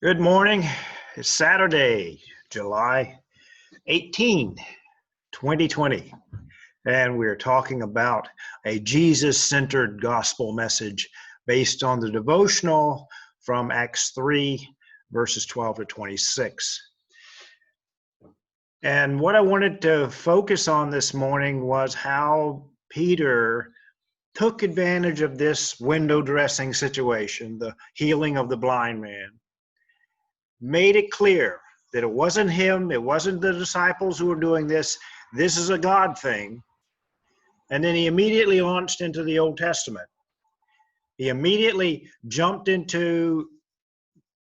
Good morning. It's Saturday, July 18, 2020, and we're talking about a Jesus-centered gospel message based on the devotional from Acts 3, verses 12 to 26. And what I wanted to focus on this morning was how Peter took advantage of this window dressing situation, the healing of the blind man, made it clear that it wasn't him, it wasn't the disciples who were doing this. This is a God thing. And then he immediately launched into the Old Testament. He immediately jumped into,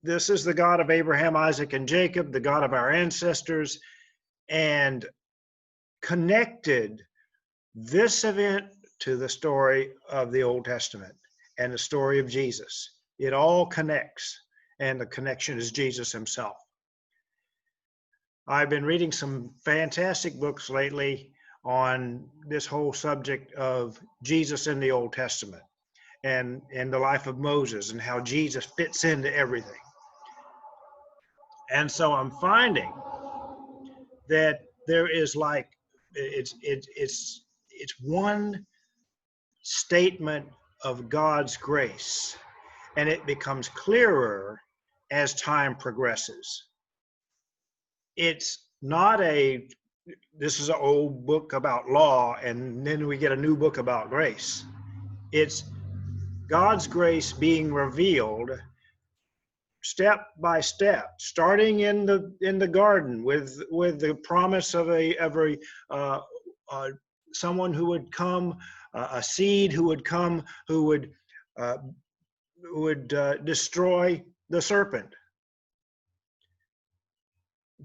this is the God of Abraham, Isaac, and Jacob, the God of our ancestors, and connected this event to the story of the Old Testament and the story of Jesus. It all connects, and the connection is Jesus himself. I've been reading some fantastic books lately on this whole subject of Jesus in the Old Testament and the life of Moses and how Jesus fits into everything. And so I'm finding that there is like, it's one statement of God's grace, and it becomes clearer as time progresses. It's not this is an old book about law, and then we get a new book about grace. It's God's grace being revealed step by step, starting in the garden with the promise of someone who would come, a seed who would come, who would destroy the serpent.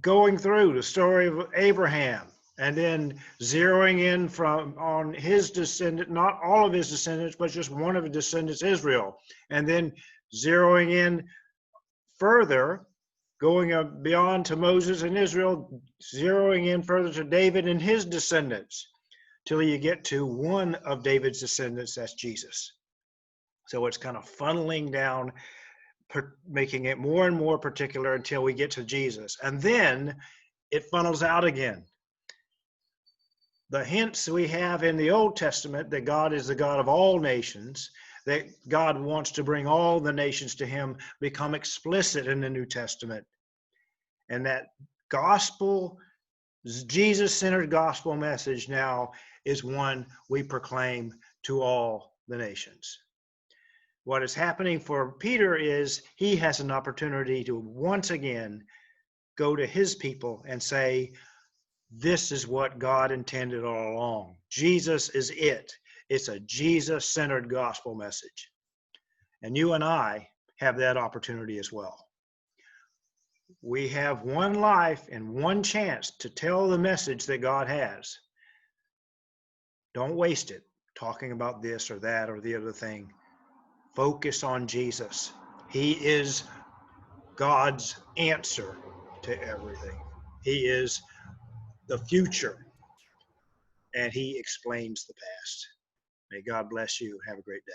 Going through the story of Abraham, and then zeroing in on his descendant, not all of his descendants, but just one of his descendants, Israel, and then zeroing in further, going beyond to Moses and Israel, zeroing in further to David and his descendants, till you get to one of David's descendants, that's Jesus. So it's kind of funneling down, making it more and more particular until we get to Jesus. And then it funnels out again. The hints we have in the Old Testament that God is the God of all nations, that God wants to bring all the nations to him, become explicit in the New Testament. And that gospel, Jesus-centered gospel message now is one we proclaim to all the nations. What is happening for Peter is he has an opportunity to once again go to his people and say, this is what God intended all along. Jesus is it. It's a Jesus-centered gospel message. And you and I have that opportunity as well. We have one life and one chance to tell the message that God has. Don't waste it talking about this or that or the other thing. Focus on Jesus. He is God's answer to everything. He is the future, and he explains the past. May God bless you. Have a great day.